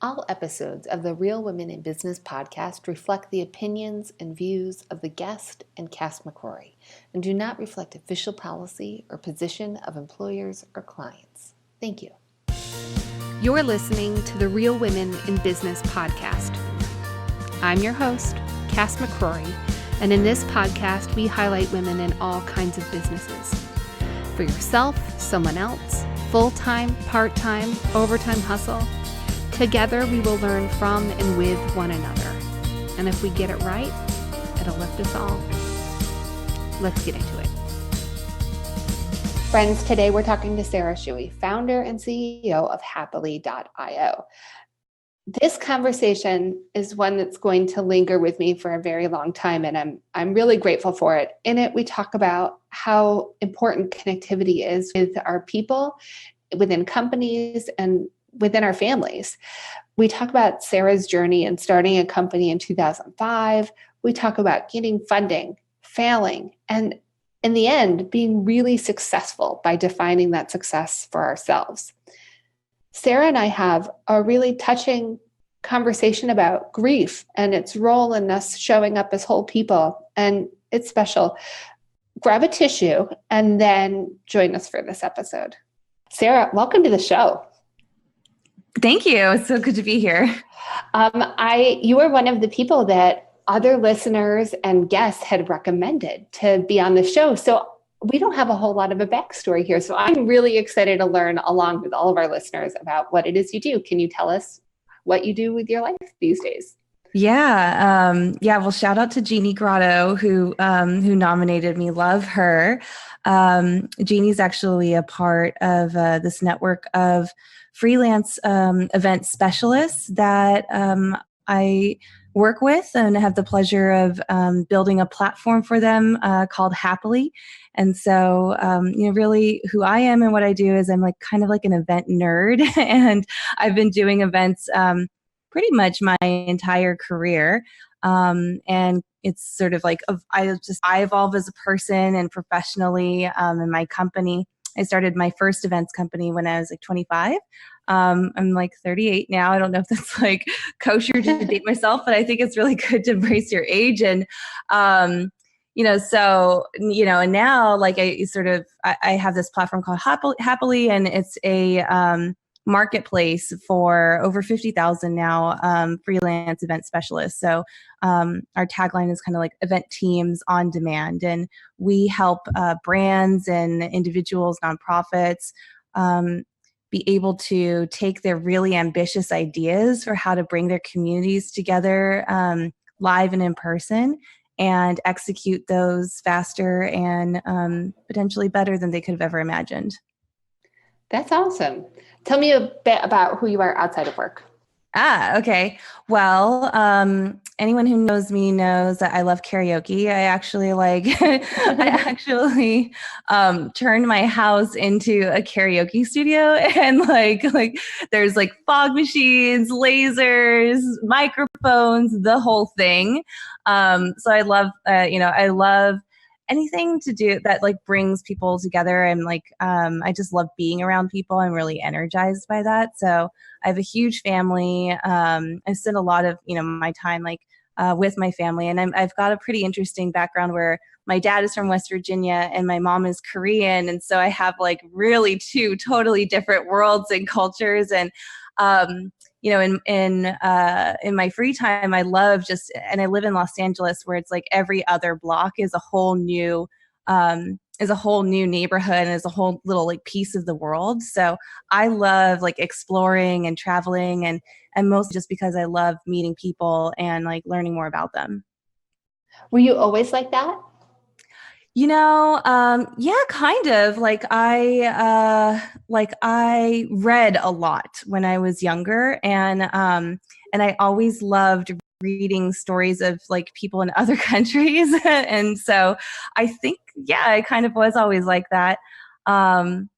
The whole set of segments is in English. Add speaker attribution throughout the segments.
Speaker 1: All episodes of the Real Women in Business podcast reflect the opinions and views of the guest and cast McCrory and do not reflect official policy or position of employers or clients. Thank you.
Speaker 2: You're listening to the Real Women in Business podcast. I'm your host, Cass McCrory, and in this podcast, we highlight women in all kinds of businesses. For yourself, someone else, full-time, part-time, overtime hustle, together we will learn from and with one another. And if we get it right, it'll lift us all. Let's get into it.
Speaker 1: Friends, today we're talking to Sarah Shewey, founder and CEO of Happily.io. This conversation is one that's going to linger with me for a very long time, and I'm really grateful for it. In it, we talk about how important connectivity is with our people, within companies, and within our families. We talk about Sarah's journey in starting a company in 2005. We talk about getting funding, failing, and in the end, being really successful by defining that success for ourselves. Sarah and I have a really touching conversation about grief and its role in us showing up as whole people, and it's special. Grab a tissue and then join us for this episode. Sarah, welcome to the show.
Speaker 3: Thank you. It's so good to be here.
Speaker 1: You are one of the people that other listeners and guests had recommended to be on the show. So we don't have a whole lot of a backstory here. So I'm really excited to learn along with all of our listeners about what it is you do. Can you tell us what you do with your life these days?
Speaker 3: Yeah. Well, shout out to Jeannie Grotto, who nominated me. Love her. Jeannie's actually a part of this network of freelance event specialists that I work with and have the pleasure of building a platform for them called Happily. And so, really who I am and what I do is I'm kind of like an event nerd, and I've been doing events pretty much my entire career. And it's sort of like I evolve as a person and professionally in my company. I started my first events company when I was 25. I'm 38 now. I don't know if that's kosher to date myself, but I think it's really good to embrace your age. And, and now I have this platform called Happily, and it's a marketplace for over 50,000 now freelance event specialists. So our tagline is kind of like event teams on demand, and we help brands and individuals, nonprofits, be able to take their really ambitious ideas for how to bring their communities together live and in person, and execute those faster and potentially better than they could have ever imagined.
Speaker 1: That's awesome. Tell me a bit about who you are outside of work.
Speaker 3: Okay. Well, anyone who knows me knows that I love karaoke. I actually turned my house into a karaoke studio, and there's fog machines, lasers, microphones, the whole thing. So I love, I love anything to do that brings people together. And I just love being around people. I'm really energized by that. So I have a huge family. I spend a lot of, my time with my family, and I've got a pretty interesting background where my dad is from West Virginia and my mom is Korean. And so I have really two totally different worlds and cultures. And, in my free time, I love and I live in Los Angeles, where it's every other block is a whole new neighborhood and is a whole little piece of the world. So I love exploring and traveling, and mostly just because I love meeting people and learning more about them.
Speaker 1: Were you always like that?
Speaker 3: Yeah, kind of. I read a lot when I was younger, and I always loved reading stories of people in other countries. And so I think, I kind of was always like that. And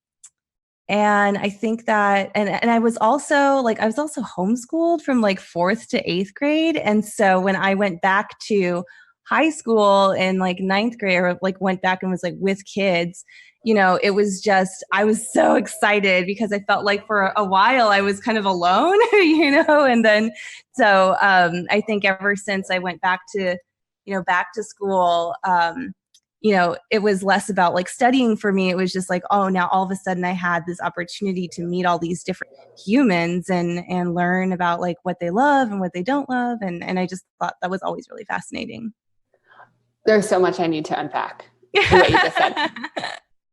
Speaker 3: I think that, and I was also homeschooled from 4th to 8th grade. And so when I went back to high school in 9th grade, or went back and was with kids, it was just, I was so excited because I felt like for a while I was kind of alone, and then, so I think ever since I went back to school, it was less about like studying for me. It was just like, oh, now all of a sudden I had this opportunity to meet all these different humans and learn about like what they love and what they don't love. And I just thought that was always really fascinating.
Speaker 1: There's so much I need to unpack in what you just said.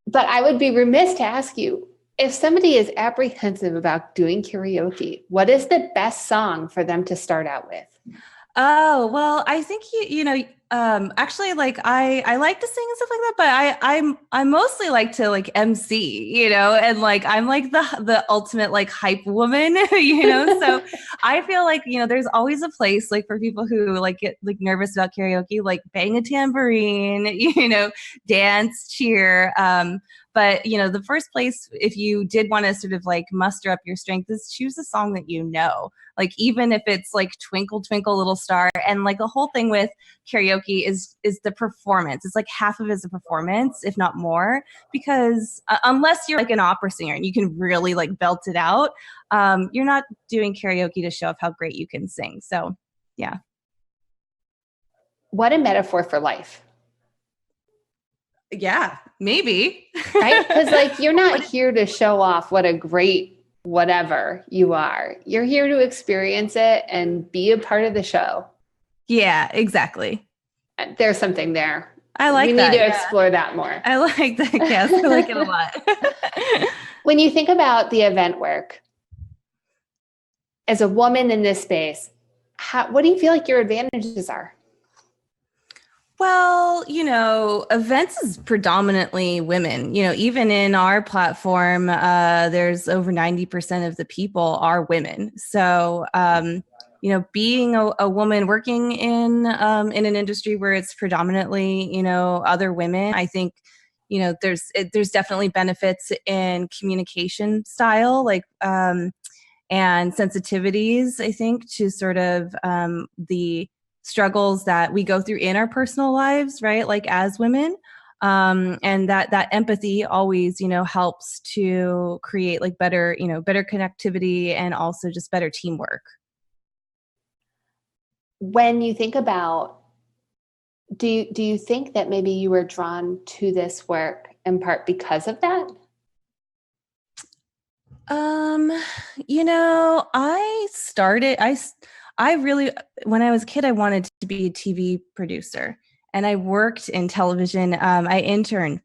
Speaker 1: But I would be remiss to ask you, if somebody is apprehensive about doing karaoke, what is the best song for them to start out with?
Speaker 3: Oh, well, I think actually, like I like to sing and stuff like that, but I mostly like to like MC, and like I'm like the ultimate like hype woman, So I feel like there's always a place like for people who like get like nervous about karaoke, like bang a tambourine, dance, cheer. But the first place, if you did want to sort of like muster up your strength, is choose a song that like even if it's like Twinkle Twinkle Little Star. And like the whole thing with karaoke is the performance. It's like half of it is a performance, if not more, because unless you're like an opera singer and you can really like belt it out, you're not doing karaoke to show off how great you can sing. So yeah.
Speaker 1: What a metaphor for life.
Speaker 3: Yeah, maybe.
Speaker 1: Right? Because like you're not here to show off what a great whatever you are. You're here to experience it and be a part of the show.
Speaker 3: Yeah, exactly.
Speaker 1: There's something there.
Speaker 3: I like
Speaker 1: that. We need to explore that more.
Speaker 3: I like that. Yes, I like it a lot.
Speaker 1: When you think about the event work, as a woman in this space, what do you feel like your advantages are?
Speaker 3: Well, events is predominantly women. Even in our platform, there's over 90% of the people are women. So, being a woman working in an industry where it's predominantly, other women, I think, there's definitely benefits in communication style, like, and sensitivities, I think, to sort of the struggles that we go through in our personal lives, right? Like as women. And that empathy always, helps to create like better connectivity and also just better teamwork.
Speaker 1: When you think about, do you think that maybe you were drawn to this work in part because of that? I really, when I was a kid, I wanted to be a TV producer, and I worked in television. I interned.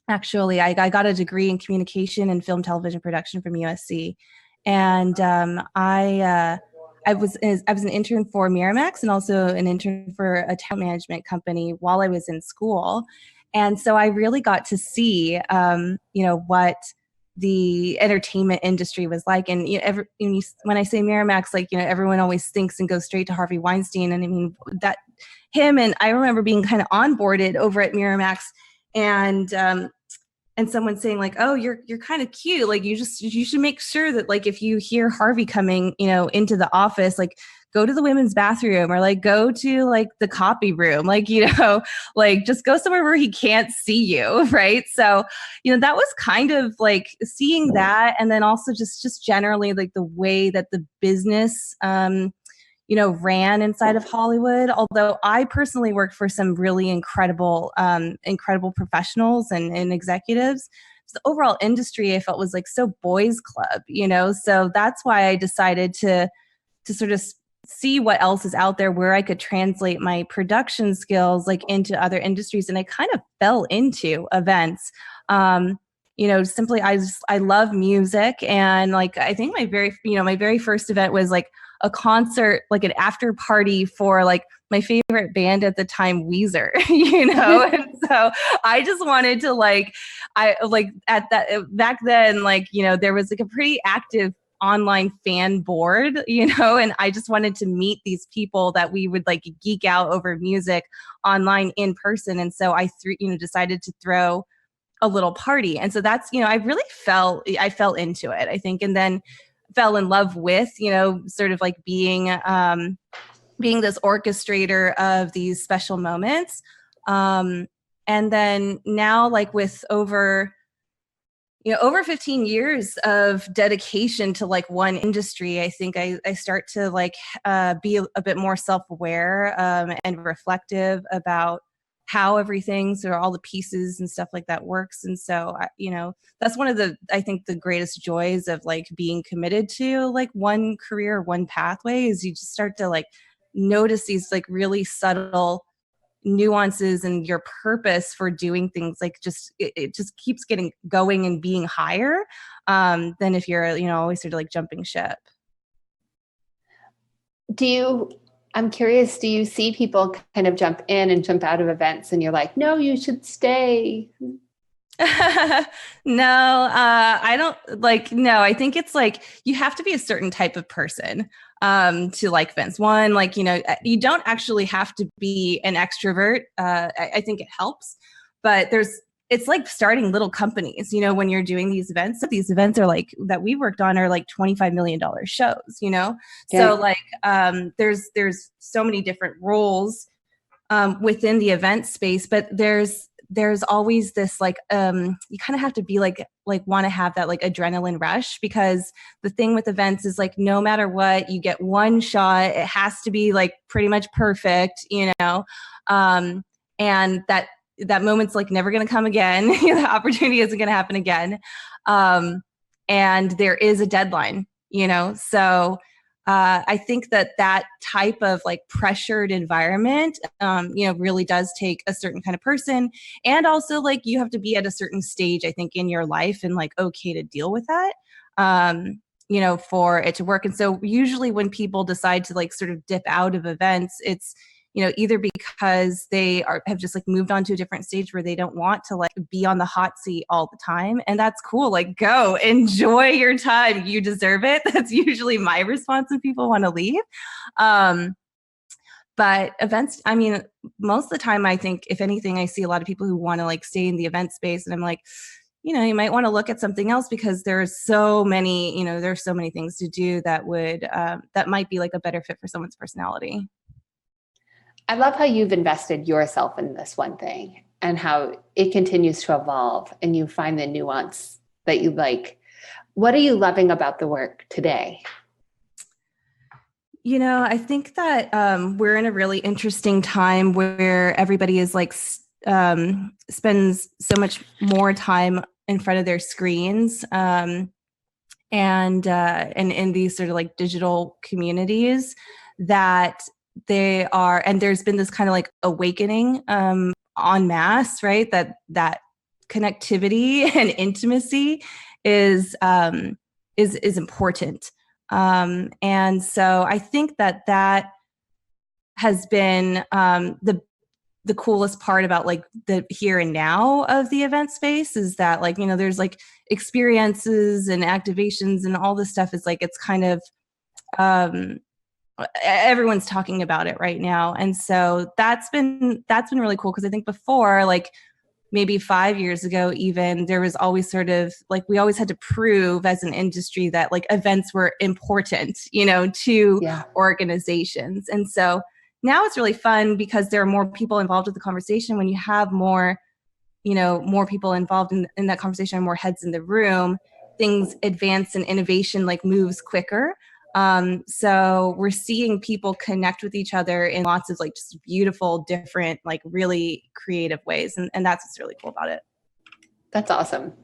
Speaker 1: Actually, I got a degree in communication and film television production from USC, and I was an intern for Miramax and also an intern for a talent management company while I was in school, and so I really got to see, what the entertainment industry was like. And when I say Miramax, like, everyone always thinks and goes straight to Harvey Weinstein. And I mean that him, and I remember being kind of onboarded over at Miramax and someone saying like, oh, you're kind of cute. Like you should make sure that like, if you hear Harvey coming, into the office, like go to the women's bathroom or like go to like the copy room, like, like just go somewhere where he can't see you. Right. So, that was kind of like seeing that. And then also just generally like the way that the business, ran inside of Hollywood. Although I personally worked for some really incredible professionals and executives. The overall industry I felt was like so boys club, so that's why I decided to sort of see what else is out there where I could translate my production skills like into other industries. And I kind of fell into events. Simply I love music, and like I think my very first event was like a concert, like an after party for like my favorite band at the time, Weezer, and so I just wanted to back then, there was like a pretty active online fan board, and I just wanted to meet these people that we would like geek out over music online in person. And so I decided to throw a little party. And so that's, I fell into it, I think, and then fell in love with, sort of like being this orchestrator of these special moments. And then now, like with over
Speaker 3: over 15 years of dedication to like one industry, I think I start to like be a bit more self-aware and reflective about how everything, so all the pieces and stuff like that works. And so, that's one of I think the greatest joys of like being committed to like one career, one pathway, is you just start to like notice these like really subtle nuances and your purpose for doing things. Like it just keeps getting going and being higher than if you're, always sort of like jumping ship.
Speaker 1: I'm curious, do you see people kind of jump in and jump out of events and you're like, no, you should stay?
Speaker 3: No, I don't no, I think it's like, you have to be a certain type of person to like events. One, like, you don't actually have to be an extrovert. I think it helps, but it's like starting little companies, when you're doing these events. These events are like, that we worked on are like $25 million shows,
Speaker 1: Yeah.
Speaker 3: So like, there's so many different roles within the event space, but there's always this like, you kind of have to be like want to have that like adrenaline rush, because the thing with events is like, no matter what, you get one shot. It has to be like pretty much perfect, and that moment's like never going to come again. The opportunity isn't going to happen again. And there is a deadline, so I think that type of like pressured environment, really does take a certain kind of person. And also like, you have to be at a certain stage, I think, in your life and like, okay to deal with that, for it to work. And so usually when people decide to like sort of dip out of events, it's, either because they have just like moved on to a different stage where they don't want to like be on the hot seat all the time. And that's cool. Like, go enjoy your time. You deserve it. That's usually my response when people want to leave. But events, I mean, most of the time, I think, if anything, I see a lot of people who want to like stay in the event space. And I'm like, you might want to look at something else, because there's so many, there's so many things to do that that might be like a better fit for someone's personality.
Speaker 1: I love how you've invested yourself in this one thing and how it continues to evolve and you find the nuance that you like. What are you loving about the work today?
Speaker 3: I think that we're in a really interesting time where everybody is like spends so much more time in front of their screens and in these sort of like digital communities that they are, and there's been this kind of like awakening en masse, right? That connectivity and intimacy is important. And so I think that has been the coolest part about like the here and now of the event space, is that like, there's like experiences and activations and all this stuff is like, it's kind of, everyone's talking about it right now. And so that's been really cool. Cause I think before, like maybe 5 years ago, even, there was always sort of like, we always had to prove as an industry that like events were important, to organizations. And so now it's really fun because there are more people involved with the conversation. When you have more people involved in that conversation, and more heads in the room, things advance and innovation like moves quicker. So we're seeing people connect with each other in lots of like just beautiful, different, like really creative ways. And that's what's really cool about it.
Speaker 1: That's awesome.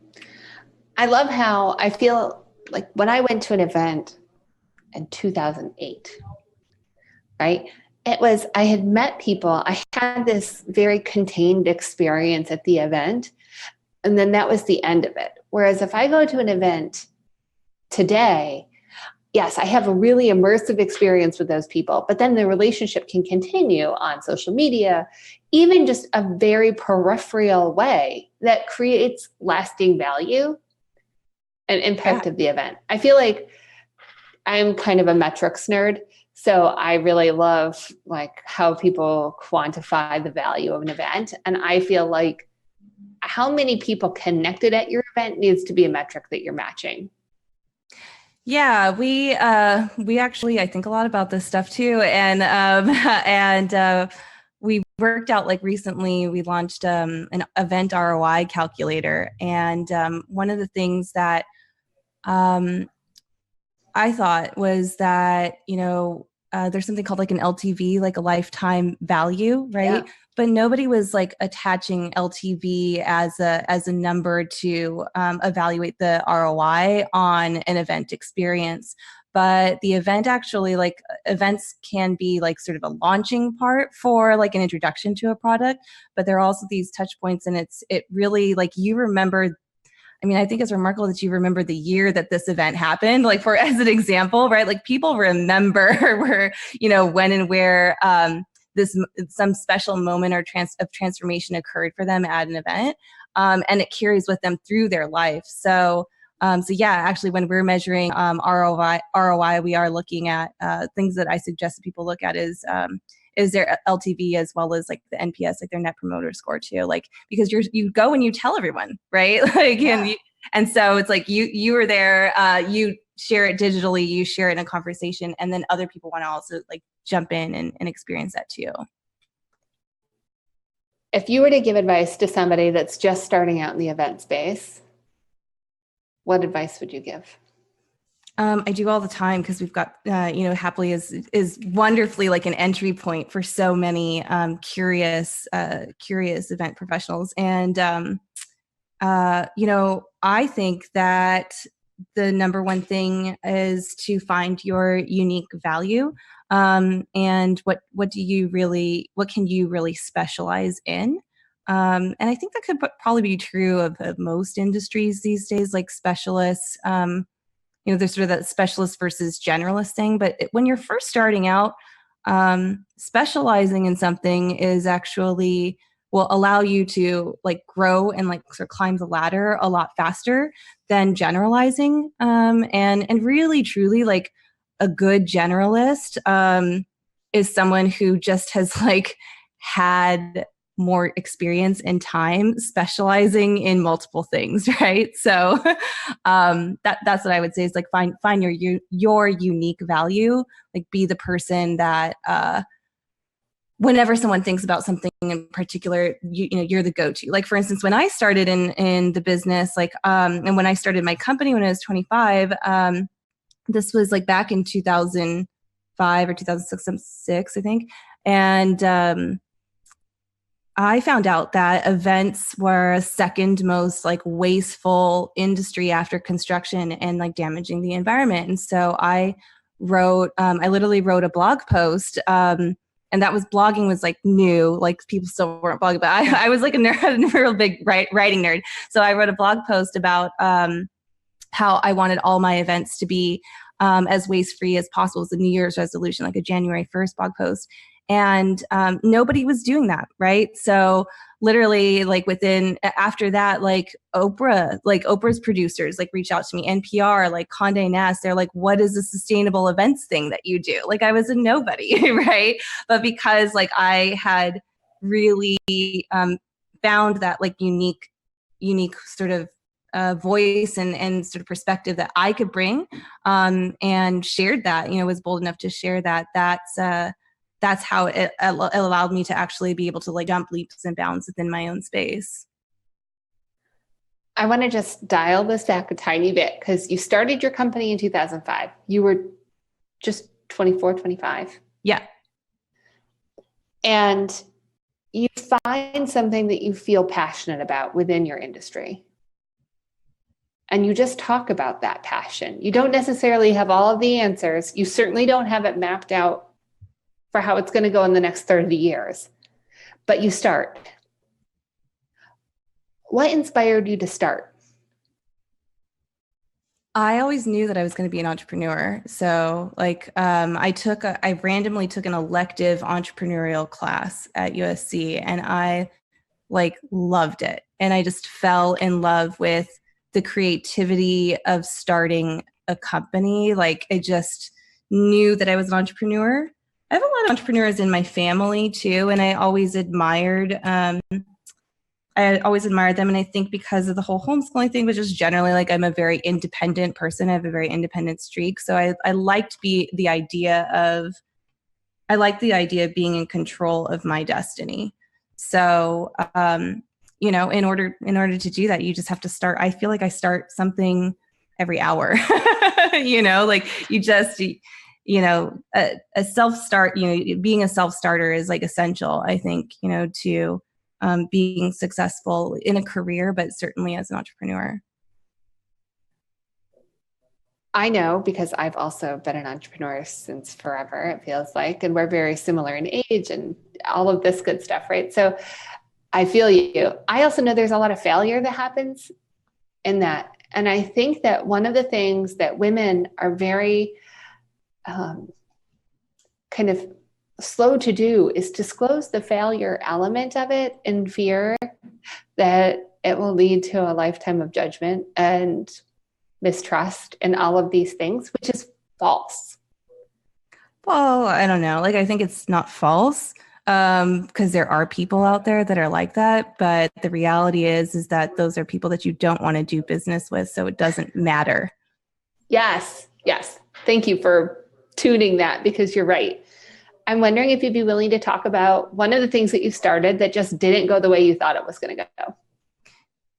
Speaker 1: I love how I feel like when I went to an event in 2008, right? I had met people. I had this very contained experience at the event, and then that was the end of it. Whereas if I go to an event today, yes, I have a really immersive experience with those people, but then the relationship can continue on social media, even just a very peripheral way that creates lasting value and impact of the event. I feel like I'm kind of a metrics nerd, so I really love like how people quantify the value of an event. And I feel like how many people connected at your event needs to be a metric that you're matching.
Speaker 3: Yeah, we actually, I think a lot about this stuff too. And we worked out, like recently we launched an event ROI calculator. And one of the things that I thought was that, there's something called like an LTV, like a lifetime value, right? Yeah. But nobody was like attaching LTV as a number to evaluate the ROI on an event experience. But the event actually, like events can be like sort of a launching part for like an introduction to a product, but there are also these touch points, and it really, like, you remember. I mean, I think it's remarkable that you remember the year that this event happened, like for as an example, right? Like people remember where, when and where some special moment or of transformation occurred for them at an event, and it carries with them through their life. So yeah, actually, when we're measuring ROI, we are looking at things that I suggest that people look at is their LTV as well as like the NPS, like their Net Promoter Score too, like, because you go and you tell everyone, right? Like, yeah. and so it's like you were there, you share it digitally, you share it in a conversation, and then other people want to also like jump in and experience that too.
Speaker 1: If you were to give advice to somebody that's just starting out in the event space, what advice would you give?
Speaker 3: I do all the time, because we've got, Happily is wonderfully like an entry point for so many curious event professionals. And, I think that the number one thing is to find your unique value. And what can you really specialize in? And I think that could probably be true of most industries these days, like specialists. There's sort of that specialist versus generalist thing. But when you're first starting out, specializing in something is actually will allow you to like grow and like sort of climb the ladder a lot faster than generalizing. And really, truly, like a good generalist is someone who just has like had more experience and time specializing in multiple things, right? So that's what I would say is like find your unique value. Like be the person that whenever someone thinks about something in particular, you're the go-to. Like for instance, when I started in the business, like and when I started my company when I was 25, this was like back in 2005 or 2006, I think, and I found out that events were second most like wasteful industry after construction and like damaging the environment. And so I literally wrote a blog post, and that was blogging was like new, like people still weren't blogging, but I was like a real big writing nerd. So I wrote a blog post about how I wanted all my events to be as waste-free as possible. It's a New Year's resolution, like a January 1st blog post. And nobody was doing that, right? So literally, like after that, like Oprah's producers like reached out to me, NPR, like Condé Nast, they're like, what is a sustainable events thing that you do? Like I was a nobody, right? But because like I had really found that like unique sort of voice and sort of perspective that I could bring, and shared that, was bold enough to share that, that's how it allowed me to actually be able to like jump leaps and bounds within my own space.
Speaker 1: I want to just dial this back a tiny bit, because you started your company in 2005. You were just 24, 25.
Speaker 3: Yeah.
Speaker 1: And you find something that you feel passionate about within your industry. And you just talk about that passion. You don't necessarily have all of the answers. You certainly don't have it mapped out for how it's going to go in the next 30 years, but you start. What inspired you to start?
Speaker 3: I always knew that I was going to be an entrepreneur. So like I randomly took an elective entrepreneurial class at USC, and I like loved it. And I just fell in love with the creativity of starting a company. Like I just knew that I was an entrepreneur. I have a lot of entrepreneurs in my family too, and I always admired them. And I think because of the whole homeschooling thing, but just generally, like I'm a very independent person. I have a very independent streak. So I liked the idea of I like the idea of being in control of my destiny. So, you know, in order to do that, you just have to start. I feel like I start something every hour, you know, like you know, a self-start, you know, being a self-starter is like essential, I think, you know, to being successful in a career, but certainly as an entrepreneur.
Speaker 1: I know because I've also been an entrepreneur since forever, it feels like, and we're very similar in age and all of this good stuff, right? So I feel you. I also know there's a lot of failure that happens in that. And I think that one of the things that women are very kind of slow to do is disclose the failure element of it in fear that it will lead to a lifetime of judgment and mistrust and all of these things, which is false.
Speaker 3: Well, I don't know. Like, I think it's not false, because there are people out there that are like that. But the reality is that those are people that you don't want to do business with. So it doesn't matter.
Speaker 1: Yes. Yes. Thank you for tuning that, because you're right. I'm wondering if you'd be willing to talk about one of the things that you started that just didn't go the way you thought it was going to go.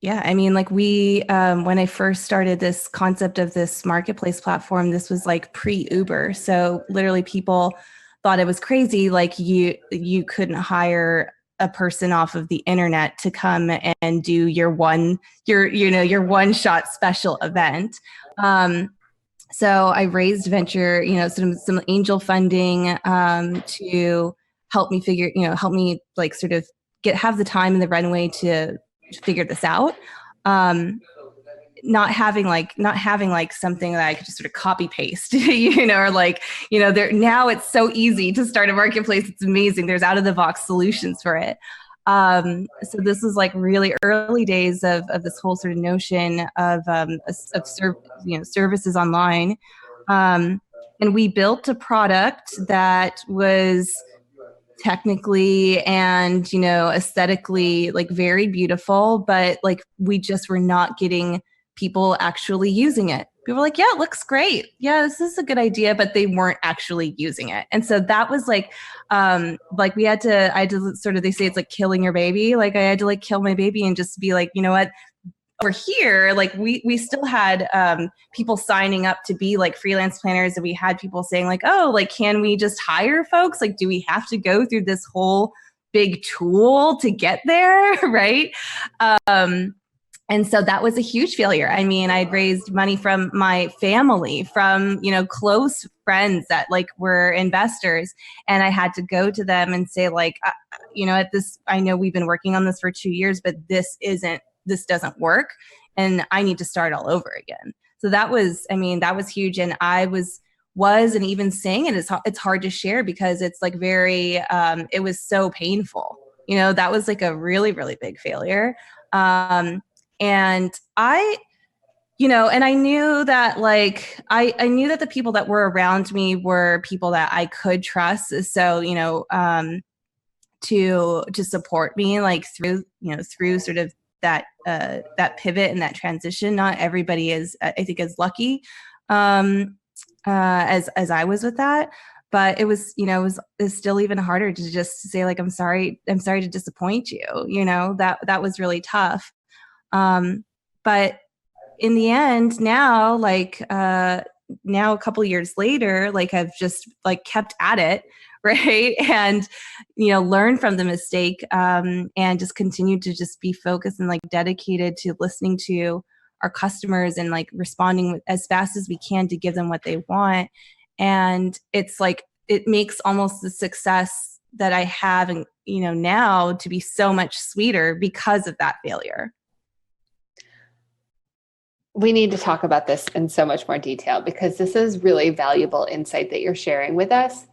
Speaker 3: Yeah, I mean, like when I first started this concept of this marketplace platform, this was like pre-Uber. So literally people thought it was crazy. Like you couldn't hire a person off of the internet to come and do your one shot special event. So I raised venture, you know, some angel funding to help me like sort of have the time and the runway to figure this out. Not having like something that I could just sort of copy paste, you know, or like, you know, now it's so easy to start a marketplace. It's amazing. There's out of the box solutions for it. So this was like really early days of this whole sort of notion of services online. And we built a product that was technically and, you know, aesthetically like very beautiful, but like we just were not getting people actually using it. People were like, yeah, it looks great. Yeah, this is a good idea, but they weren't actually using it. And so that was like I had to sort of, they say it's like killing your baby. Like I had to like kill my baby and just be like, you know what, over here, like we still had people signing up to be like freelance planners, and we had people saying like, oh, like, can we just hire folks? Like, do we have to go through this whole big tool to get there? Right. And so that was a huge failure. I mean, I'd raised money from my family, from, you know, close friends that like were investors. And I had to go to them and say like, you know, I know we've been working on this for 2 years, but this doesn't work. And I need to start all over again. So that was huge. And I was and even saying it's hard to share because it's like very, it was so painful. You know, that was like a really, really big failure. And I knew that like, I knew that the people that were around me were people that I could trust. So, you know, to support me like through sort of that pivot and that transition. Not everybody is, I think, as lucky as I was with that. But it was, you know, it was still even harder to just say like, I'm sorry to disappoint you. You know, that was really tough. But in the end, now, like, now a couple years later, like I've just like kept at it, right? And, you know, learn from the mistake, and just continue to just be focused and like dedicated to listening to our customers and like responding as fast as we can to give them what they want. And it's like, it makes almost the success that I have, and, you know, now to be so much sweeter because of that failure.
Speaker 1: We need to talk about this in so much more detail because this is really valuable insight that you're sharing with us.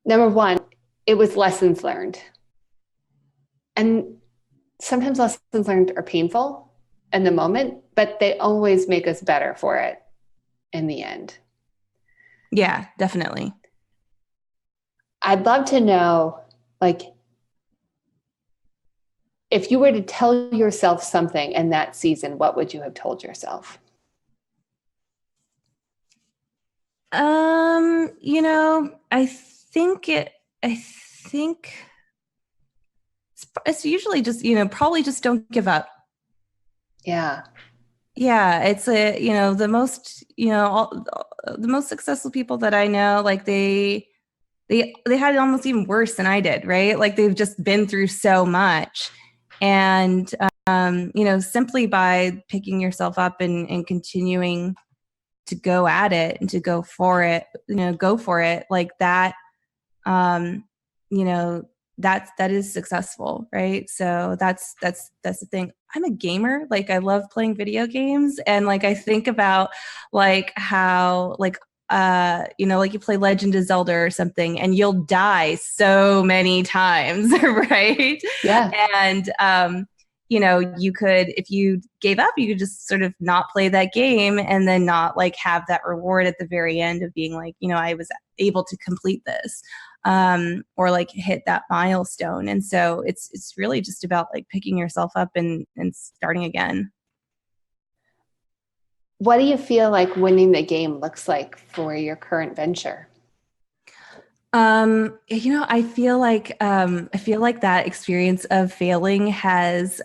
Speaker 1: Number one, it was lessons learned. And sometimes lessons learned are painful in the moment, but they always make us better for it in the end.
Speaker 3: Yeah, definitely.
Speaker 1: I'd love to know, like, if you were to tell yourself something in that season, what would you have told yourself?
Speaker 3: You know, I I think it's usually just, probably just don't give up.
Speaker 1: Yeah.
Speaker 3: Yeah. It's the most, the most successful people that I know, like they had it almost even worse than I did, right? Like they've just been through so much. And, simply by picking yourself up and continuing to go at it and to go for it, like that, that is successful, right? So that's the thing. I'm a gamer. Like I love playing video games, and like I think about like how like like you play Legend of Zelda or something and you'll die so many times, right?
Speaker 1: Yeah.
Speaker 3: And you could, if you gave up, you could just sort of not play that game and then not like have that reward at the very end of being like, I was able to complete this, or like hit that milestone. And so it's really just about like picking yourself up and starting again.
Speaker 1: What do you feel like winning the game looks like for your current venture?
Speaker 3: I feel like that experience of failing has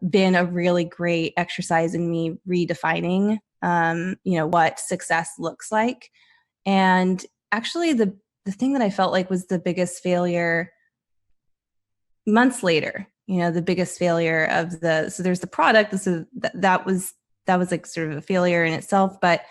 Speaker 3: been a really great exercise in me redefining what success looks like. And actually the thing that I felt like was the biggest failure months later, the biggest failure of so there's the product. That was like sort of a failure in itself. But,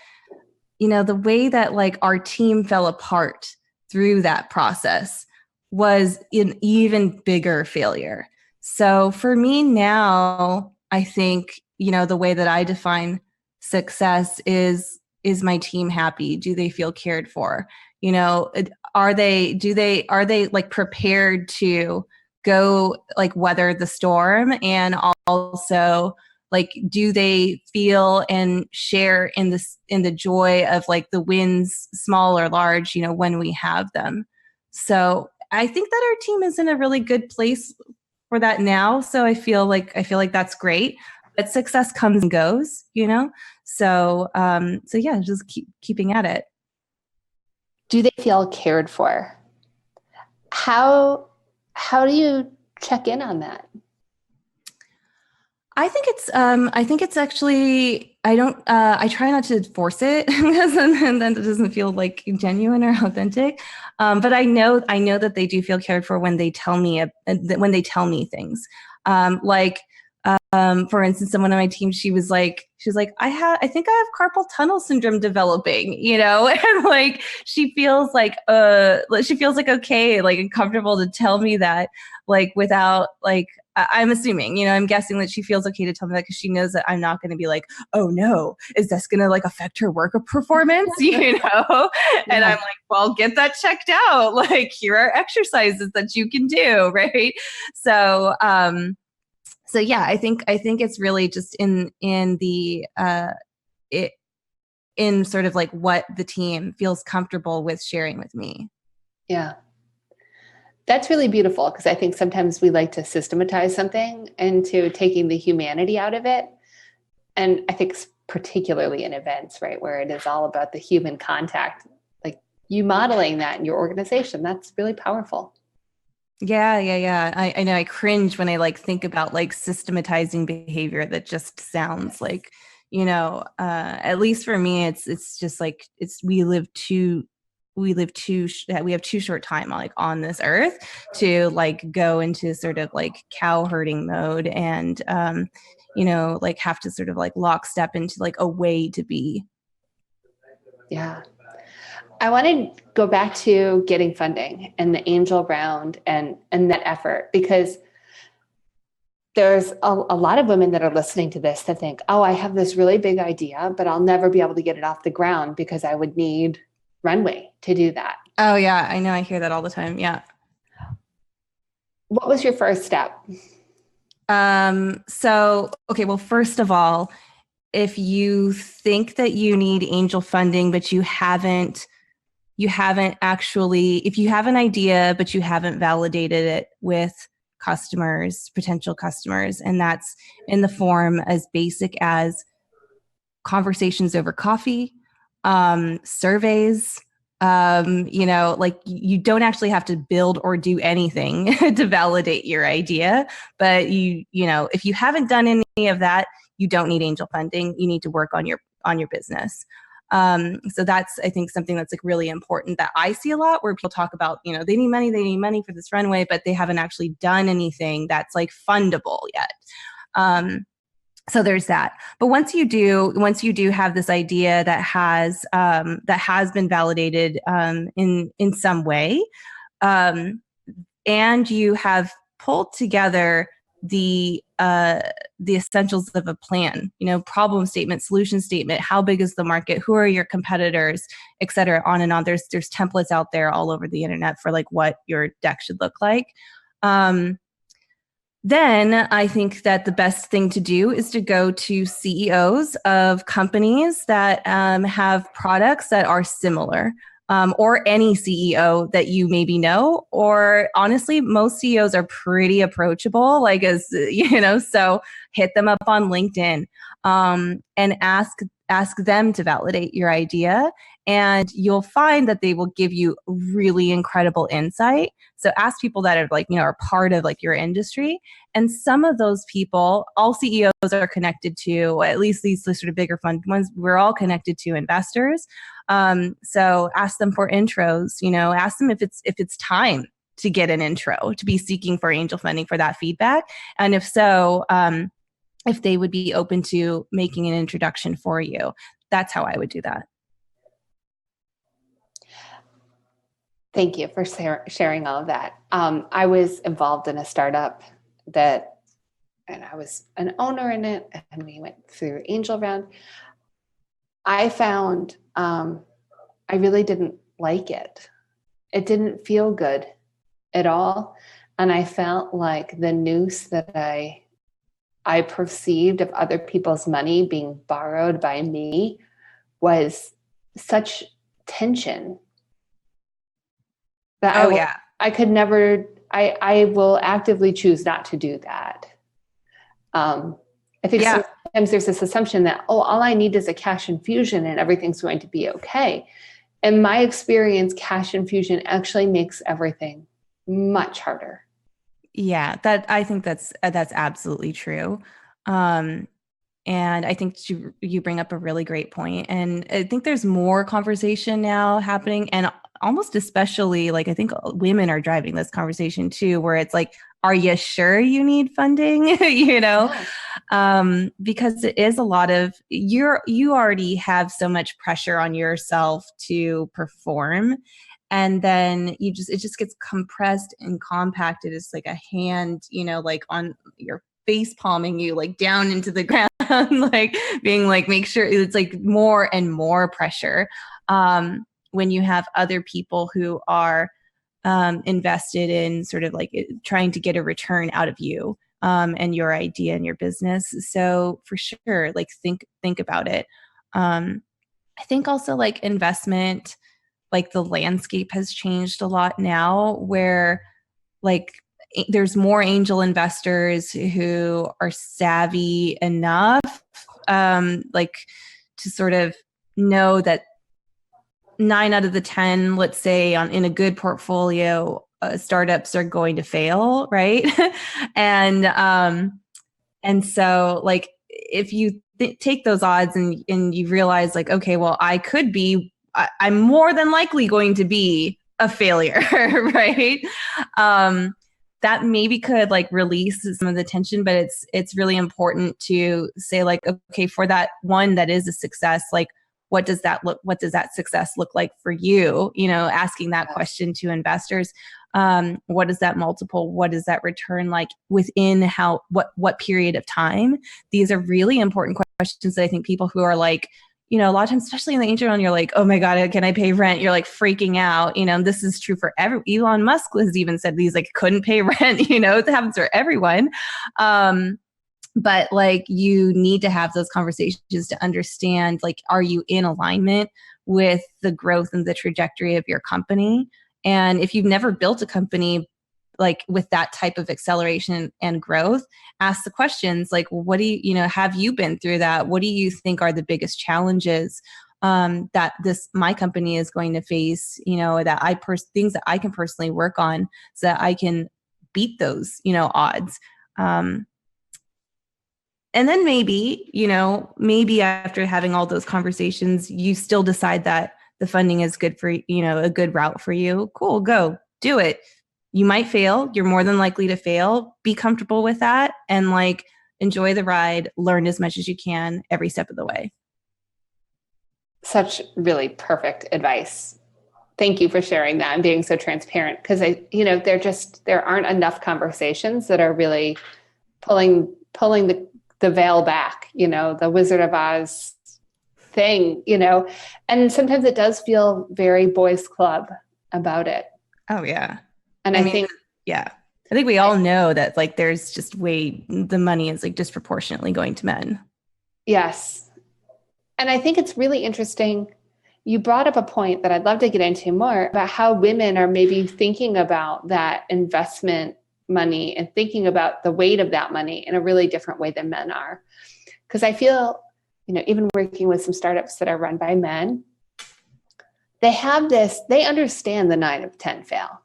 Speaker 3: the way that like our team fell apart through that process was an even bigger failure. So for me now, I think, the way that I define success is my team happy? Do they feel cared for? Are they like prepared to go like weather the storm? And also like, do they feel and share in the joy of like the wins, small or large, when we have them? So I think that our team is in a really good place for that now. So I feel like that's great, but success comes and goes, So yeah, just keeping at it.
Speaker 1: Do they feel cared for? How do you check in on that?
Speaker 3: I think it's actually, I try not to force it because then it doesn't feel like genuine or authentic. But I know that they do feel cared for when they tell me things. For instance, someone on my team, she was like, I think I have carpal tunnel syndrome developing, and like, she feels like okay, like comfortable to tell me that, like, without like, I'm assuming, I'm guessing that she feels okay to tell me that because she knows that I'm not going to be like, oh no, is this going to like affect her work performance, And I'm like, well, get that checked out. Like, here are exercises that you can do, right? So, so yeah, I think it's really just in sort of like what the team feels comfortable with sharing with me.
Speaker 1: Yeah. That's really beautiful because I think sometimes we like to systematize something into taking the humanity out of it. And I think particularly in events, right, where it is all about the human contact, like you modeling that in your organization, that's really powerful.
Speaker 3: Yeah. I know I cringe when I like think about like systematizing behavior that just sounds like, at least for me, it's just like we have too short time like on this earth to like go into sort of like cow herding mode and, like have to sort of like lockstep into like a way to be.
Speaker 1: Yeah. I want to go back to getting funding and the angel round and that effort, because there's a lot of women that are listening to this that think, oh, I have this really big idea, but I'll never be able to get it off the ground because I would need runway to do that.
Speaker 3: Oh yeah, I know. I hear that all the time. Yeah.
Speaker 1: What was your first step?
Speaker 3: Okay, well, first of all, if you think that you need angel funding, but you haven't actually, if you have an idea, but you haven't validated it with potential customers, and that's in the form as basic as conversations over coffee, surveys, Like you don't actually have to build or do anything to validate your idea, but if you haven't done any of that, you don't need angel funding. You need to work on your business. So that's, I think, something that's like really important that I see a lot, where people talk about, they need money for this runway, but they haven't actually done anything that's like fundable yet. So there's that. But once you do have this idea that has been validated in some way, and you have pulled together the essentials of a plan, problem statement, solution statement, how big is the market, who are your competitors, et cetera, on and on. There's templates out there all over the internet for like what your deck should look like. Then I think that the best thing to do is to go to CEOs of companies that have products that are similar, or any CEO that you maybe know. Or honestly, most CEOs are pretty approachable, so hit them up on LinkedIn and ask them to validate your idea. And you'll find that they will give you really incredible insight. So ask people that are part of like your industry. And some of those people, all CEOs are connected to, at least these sort of bigger fund ones, we're all connected to investors. So ask them for intros, ask them if it's time to get an intro, to be seeking for angel funding for that feedback. And if so, if they would be open to making an introduction for you. That's how I would do that.
Speaker 1: Thank you for sharing all of that. I was involved in a startup and I was an owner in it, and we went through angel round. I found I really didn't like it. It didn't feel good at all. And I felt like the noose that I perceived of other people's money being borrowed by me was such tension that I could never, I will actively choose not to do that. I think sometimes there's this assumption that, all I need is a cash infusion and everything's going to be okay. In my experience, cash infusion actually makes everything much harder.
Speaker 3: Yeah, I think that's absolutely true. And I think you bring up a really great point. And I think there's more conversation now happening, and almost especially I think women are driving this conversation too, where it's like, are you sure you need funding? Yeah. Because it is a lot of, you already have so much pressure on yourself to perform. And then it just gets compressed and compacted. It's like a hand, on your face palming you down into the ground, being make sure it's more and more pressure. When you have other people who are invested in sort of trying to get a return out of you and your idea and your business. So for sure, think about it. I think also investment, the landscape has changed a lot now, where there's more angel investors who are savvy enough to sort of know that 9 out of the 10, let's say, in a good portfolio, startups are going to fail, right? And so if you take those odds and you realize okay, well, I'm more than likely going to be a failure, right? That maybe could release some of the tension, but it's really important to say okay, for that one that is a success, what does that success look like for you? Asking that question to investors. What is that multiple? What is that return like within what period of time? These are really important questions that I think people who are a lot of times, especially in the angel round, you're oh my God, can I pay rent? You're freaking out. This is true for Elon Musk has even said these couldn't pay rent. It happens for everyone. But you need to have those conversations to understand, are you in alignment with the growth and the trajectory of your company? And if you've never built a company with that type of acceleration and growth, ask the questions what do you, have you been through that? What do you think are the biggest challenges? that my company is going to face, that things that I can personally work on so that I can beat those, odds. And then maybe after having all those conversations, you still decide that the funding is good for, a good route for you. Cool, go do it. You might fail. You're more than likely to fail. Be comfortable with that and enjoy the ride, learn as much as you can every step of the way.
Speaker 1: Such really perfect advice. Thank you for sharing that and being so transparent, because there aren't enough conversations that are really pulling the veil back, the Wizard of Oz thing, and sometimes it does feel very boys club about it.
Speaker 3: Oh yeah.
Speaker 1: And I think
Speaker 3: we all know that there's just the money is disproportionately going to men.
Speaker 1: Yes. And I think it's really interesting. You brought up a point that I'd love to get into more about how women are maybe thinking about that investment money and thinking about the weight of that money in a really different way than men are. Because I feel, even working with some startups that are run by men, they understand the 9 of 10 fail.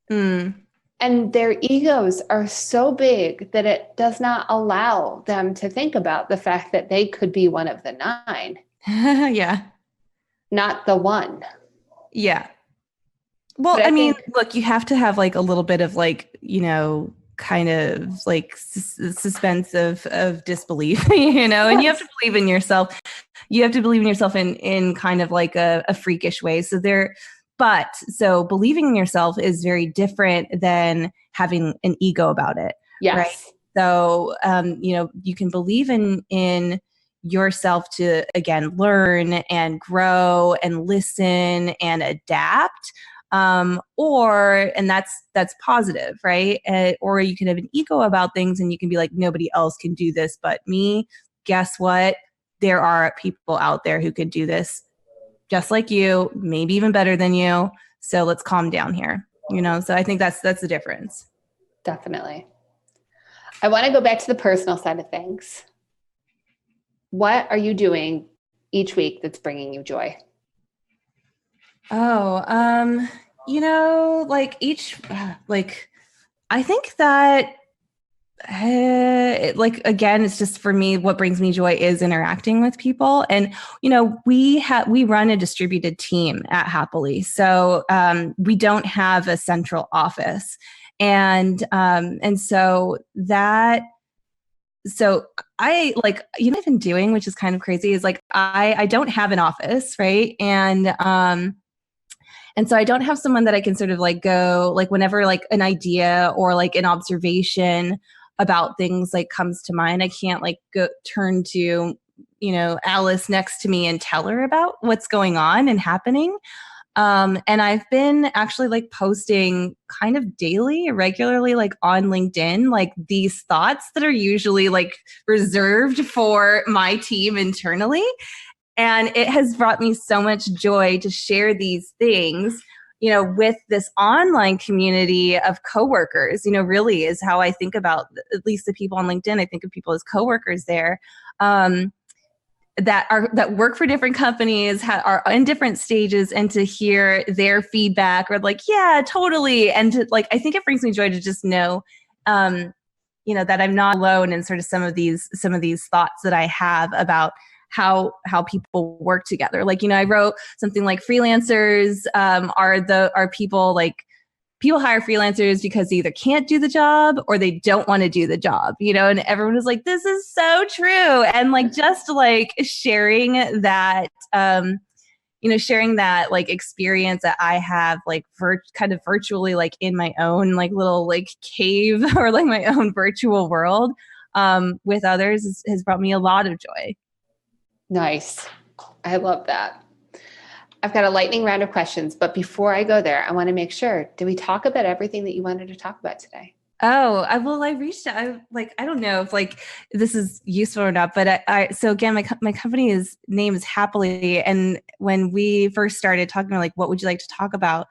Speaker 1: And their egos are so big that it does not allow them to think about the fact that they could be one of the 9.
Speaker 3: Yeah.
Speaker 1: Not the 1.
Speaker 3: Yeah. Well, look, you have to have a little bit of kind of suspense of disbelief, and you have to believe in yourself. You have to believe in yourself in kind of a freakish way. So believing in yourself is very different than having an ego about it.
Speaker 1: Yes.
Speaker 3: Right. So, you can believe in yourself to, again, learn and grow and listen and adapt. And that's positive, right? Or you can have an ego about things and you can be like, nobody else can do this but me. Guess what? There are people out there who could do this just like you, maybe even better than you. So let's calm down here. So I think that's the difference.
Speaker 1: Definitely. I want to go back to the personal side of things. What are you doing each week that's bringing you joy?
Speaker 3: I think that, again, it's just for me, what brings me joy is interacting with people. And, we run a distributed team at Happily. So, we don't have a central office. And so I've been doing, which is kind of crazy, is I don't have an office, right? And so I don't have someone that I can sort of go, whenever an idea or an observation about things comes to mind, I can't go turn to, Alice next to me and tell her about what's going on and happening. And I've been actually posting kind of daily, regularly, on LinkedIn, these thoughts that are usually reserved for my team internally. And it has brought me so much joy to share these things, with this online community of coworkers, really is how I think about at least the people on LinkedIn. I think of people as coworkers there. That work for different companies, are in different stages, and to hear their feedback or yeah, totally. And to, I think it brings me joy to just know, that I'm not alone in sort of some of these thoughts that I have about how people work together. I wrote something freelancers are people people hire freelancers because they either can't do the job or they don't want to do the job, and everyone was like, this is so true. And just sharing that, sharing that experience that I have kind of virtually in my own little cave or my own virtual world with others has brought me a lot of joy.
Speaker 1: Nice. I love that. I've got a lightning round of questions, but before I go there, I want to make sure, did we talk about everything that you wanted to talk about today?
Speaker 3: Oh, I reached out. I don't know if this is useful or not, but so again, my company's name is Happily. And when we first started talking, what would you like to talk about?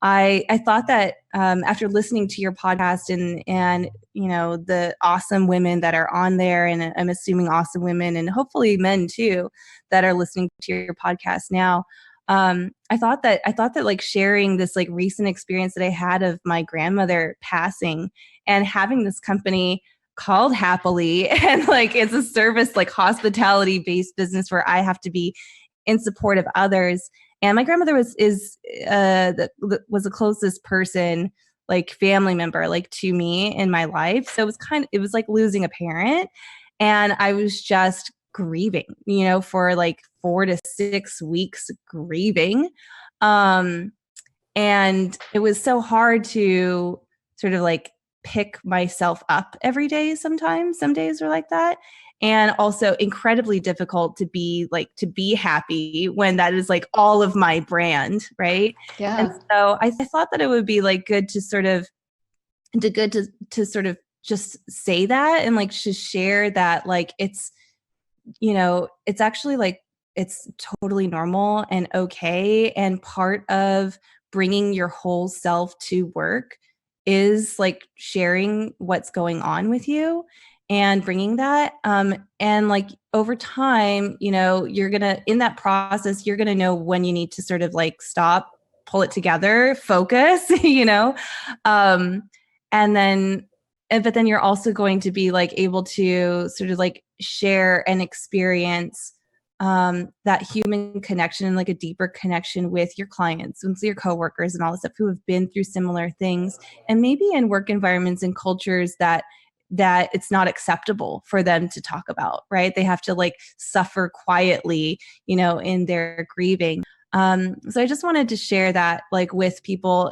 Speaker 3: I thought that after listening to your podcast and the awesome women that are on there, and I'm assuming awesome women and hopefully men too that are listening to your podcast now, I thought that like sharing this like recent experience that I had of my grandmother passing and having this company called Happily, and like it's a service like hospitality based business where I have to be in support of others. And my grandmother was the closest person, like family member, like to me in my life. So it was like losing a parent, and I was just grieving, for like 4 to 6 weeks grieving. And it was so hard to sort of like pick myself up every day. Sometimes some days were like that. And also incredibly difficult to be happy when that is like all of my brand. Right.
Speaker 1: Yeah.
Speaker 3: And so I thought that it would be like good to sort of just say that and like to share that like it's actually like it's totally normal and okay. And part of bringing your whole self to work is like sharing what's going on with you and bringing that. And like over time, in that process, you're going to know when you need to sort of like stop, pull it together, focus, and then, but then you're also going to be like able to sort of like share and experience that human connection and like a deeper connection with your clients, with your coworkers and all this stuff who have been through similar things, and maybe in work environments and cultures that it's not acceptable for them to talk about, right? They have to like suffer quietly, in their grieving. So I just wanted to share that like with people.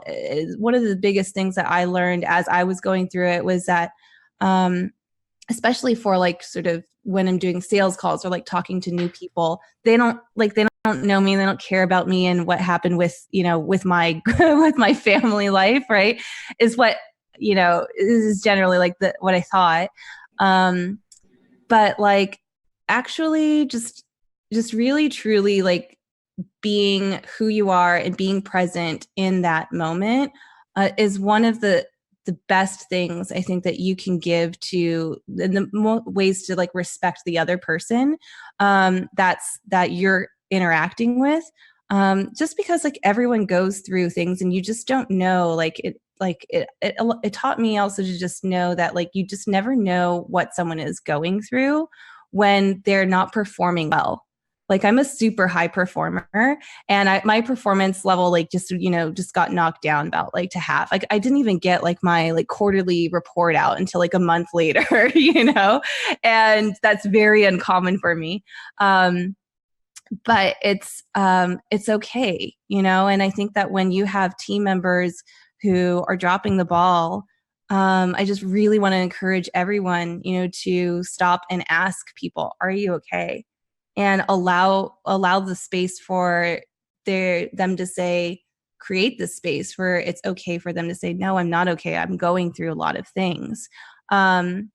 Speaker 3: One of the biggest things that I learned as I was going through it was that, especially for like sort of when I'm doing sales calls or like talking to new people, they don't know me, they don't care about me and what happened with my with my family life, right? Is what is generally like what I thought. But like actually just really truly like being who you are and being present in that moment is one of the best things I think that you can give to the ways to like respect the other person that you're interacting with, just because like everyone goes through things and you just don't know. It taught me also to just know that like you just never know what someone is going through when they're not performing well. Like I'm a super high performer, and my performance level like just got knocked down about like to half. Like I didn't even get like my like quarterly report out until like a month later, and that's very uncommon for me. But it's okay, and I think that when you have team members who are dropping the ball, I just really want to encourage everyone, to stop and ask people, are you okay? And allow the space for them to say, create the space where it's okay for them to say, no, I'm not okay. I'm going through a lot of things. And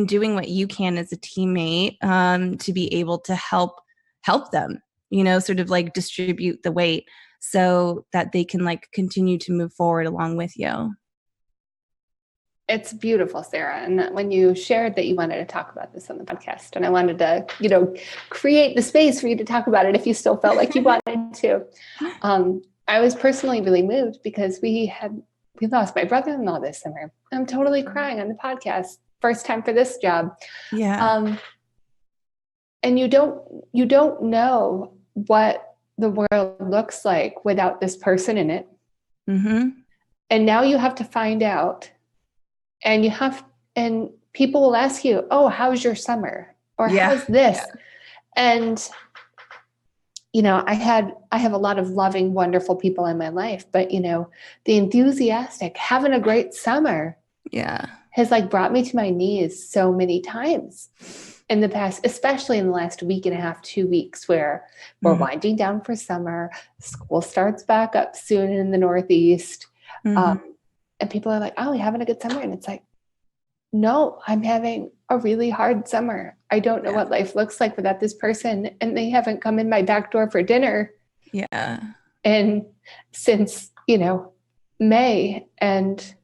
Speaker 3: doing what you can as a teammate to be able to help them, sort of like distribute the weight so that they can like continue to move forward along with you.
Speaker 1: It's beautiful, Sarah. And when you shared that you wanted to talk about this on the podcast, and I wanted to, create the space for you to talk about it if you still felt like you wanted to, I was personally really moved because we lost my brother-in-law this summer. I'm totally crying on the podcast. First time for this job.
Speaker 3: Yeah.
Speaker 1: And you don't know what the world looks like without this person in it.
Speaker 3: Mm-hmm. And
Speaker 1: now you have to find out. And people will ask you, oh, how's your summer? Or how's this? Yeah. And, I have a lot of loving, wonderful people in my life, but, the enthusiastic, having a great summer has like brought me to my knees so many times in the past, especially in the last week and a half, 2 weeks, where we're winding down for summer. School starts back up soon in the Northeast. Mm-hmm. And people are like, oh, you're having a good summer. And it's like, no, I'm having a really hard summer. I don't know what life looks like without this person. And they haven't come in my back door for dinner.
Speaker 3: Yeah.
Speaker 1: And since, May, and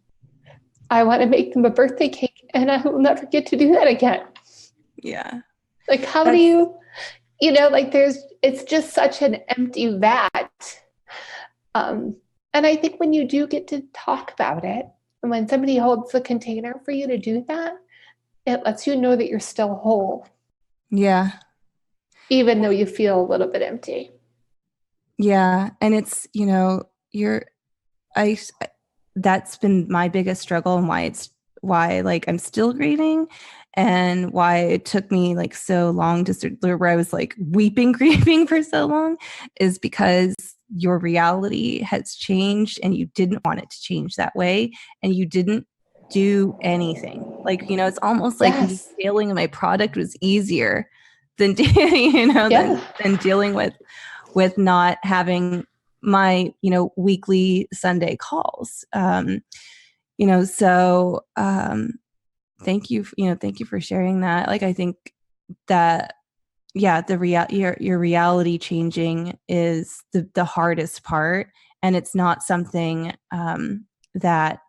Speaker 1: I want to make them a birthday cake, and I will never get to do that again.
Speaker 3: Yeah.
Speaker 1: Like, how do you know, like it's just such an empty vat. And I think when you do get to talk about it, and when somebody holds the container for you to do that, it lets you know that you're still whole.
Speaker 3: Yeah.
Speaker 1: Even though you feel a little bit empty.
Speaker 3: Yeah. And it's, that's been my biggest struggle, and why like I'm still grieving, and why it took me like so long where I was like weeping, grieving for so long, is because your reality has changed and you didn't want it to change that way, and you didn't do anything. Like, it's almost like me failing in my product was easier than than dealing with not having my weekly Sunday calls. So thank you for sharing that. Like, I think that your reality changing is the hardest part, and it's not something that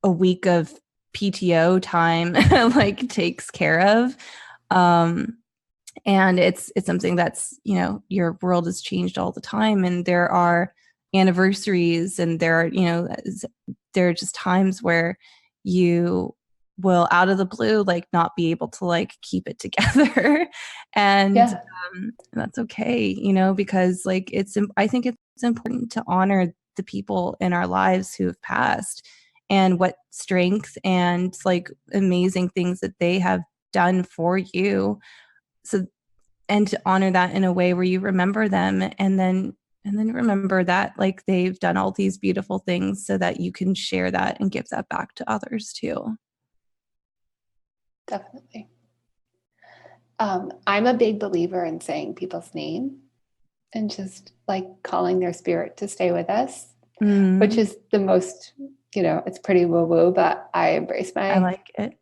Speaker 3: a week of PTO time like takes care of. And it's something that's, your world has changed all the time, and there are anniversaries, and there are just times where you will out of the blue like not be able to like keep it together. And that's okay, because like I think it's important to honor the people in our lives who have passed, and what strength and like amazing things that they have done for you. So, and to honor that in a way where you remember them, and then remember that like they've done all these beautiful things, so that you can share that and give that back to others too.
Speaker 1: Definitely. I'm a big believer in saying people's name and just like calling their spirit to stay with us, which is the most, it's pretty woo-woo, but I embrace
Speaker 3: I like it.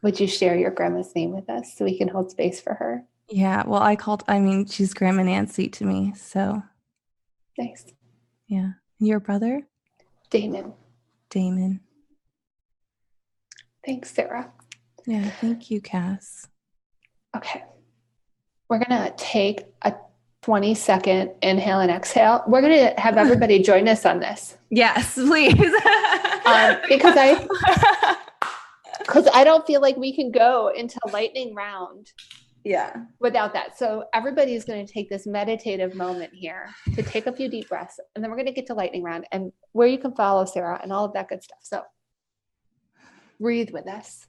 Speaker 1: Would you share your grandma's name with us so we can hold space for her?
Speaker 3: Yeah, well, she's Grandma Nancy to me, so.
Speaker 1: Nice.
Speaker 3: Yeah. Your brother?
Speaker 1: Damon. Thanks, Sarah.
Speaker 3: Yeah, thank you, Cass.
Speaker 1: Okay. We're going to take a 20-second inhale and exhale. We're going to have everybody join us on this.
Speaker 3: Yes, please.
Speaker 1: Because I don't feel like we can go into lightning round without that. So everybody's going to take this meditative moment here to take a few deep breaths, and then we're going to get to lightning round and where you can follow Sarah and all of that good stuff. So breathe with us.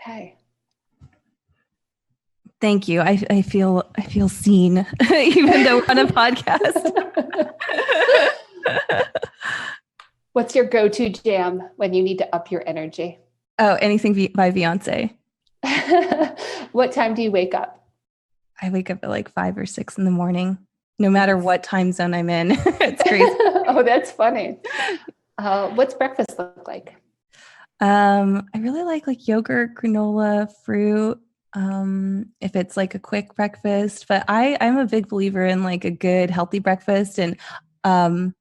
Speaker 1: Okay.
Speaker 3: Thank you. I feel seen, even though we're on a podcast.
Speaker 1: What's your go-to jam when you need to up your energy?
Speaker 3: Oh, anything by Beyonce.
Speaker 1: What time do you wake up?
Speaker 3: I wake up at like 5 or 6 in the morning, no matter what time zone I'm in. It's crazy.
Speaker 1: Oh, that's funny. What's breakfast look like?
Speaker 3: I really like yogurt, granola, fruit. If it's like a quick breakfast, but I'm a big believer in like a good healthy breakfast. And so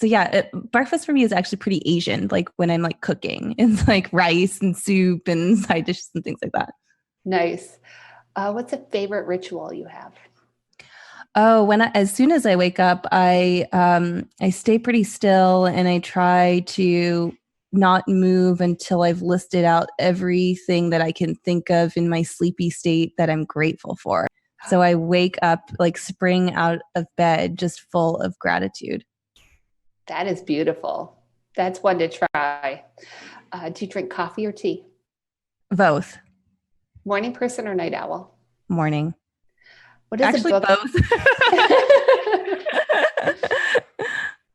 Speaker 3: yeah, breakfast for me is actually pretty Asian. Like when I'm like cooking, it's like rice and soup and side dishes and things like that.
Speaker 1: Nice. What's a favorite ritual you have?
Speaker 3: Oh, as soon as I wake up, I stay pretty still, and I try to not move until I've listed out everything that I can think of in my sleepy state that I'm grateful for. So I wake up like spring out of bed, just full of gratitude.
Speaker 1: That is beautiful. That's one to try. Do you drink coffee or tea?
Speaker 3: Both.
Speaker 1: Morning person or night owl?
Speaker 3: Morning.
Speaker 1: What is
Speaker 3: actually both?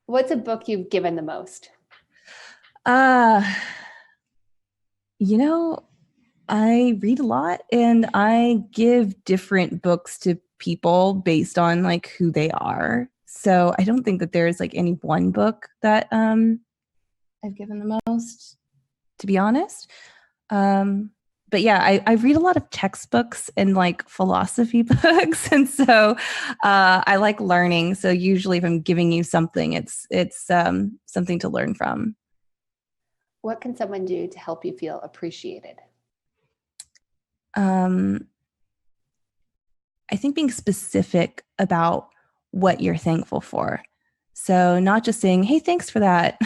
Speaker 1: What's a book you've given the most?
Speaker 3: I read a lot and I give different books to people based on like who they are. So I don't think that there's like any one book that I've given the most, to be honest. But yeah, I read a lot of textbooks and like philosophy books. And so I like learning. So usually if I'm giving you something, it's something to learn from.
Speaker 1: What can someone do to help you feel appreciated?
Speaker 3: I think being specific about what you're thankful for. So not just saying, hey, thanks for that,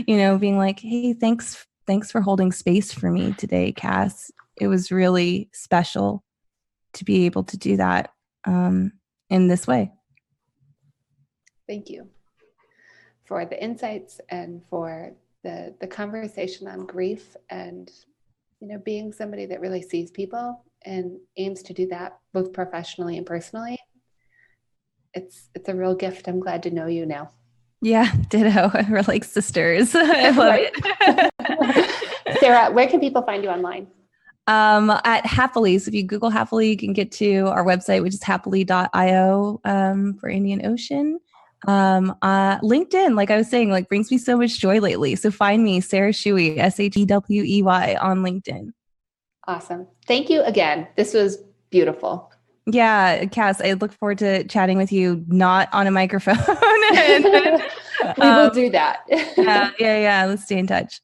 Speaker 3: being like, hey, thanks for holding space for me today, Cass. It was really special to be able to do that in this way.
Speaker 1: Thank you for the insights and for the conversation on grief and, being somebody that really sees people and aims to do that both professionally and personally. It's a real gift. I'm glad to know you now.
Speaker 3: Yeah, ditto. We're like sisters. I love
Speaker 1: it. Sarah, where can people find you online?
Speaker 3: At Happily. So if you Google Happily, you can get to our website, which is happily.io for Indian Ocean. LinkedIn, like I was saying, like brings me so much joy lately. So find me, Sarah Shewey, Shewey on LinkedIn.
Speaker 1: Awesome. Thank you again. This was beautiful.
Speaker 3: Yeah, Cass, I look forward to chatting with you, not on a microphone.
Speaker 1: We will do that.
Speaker 3: Yeah. Let's stay in touch.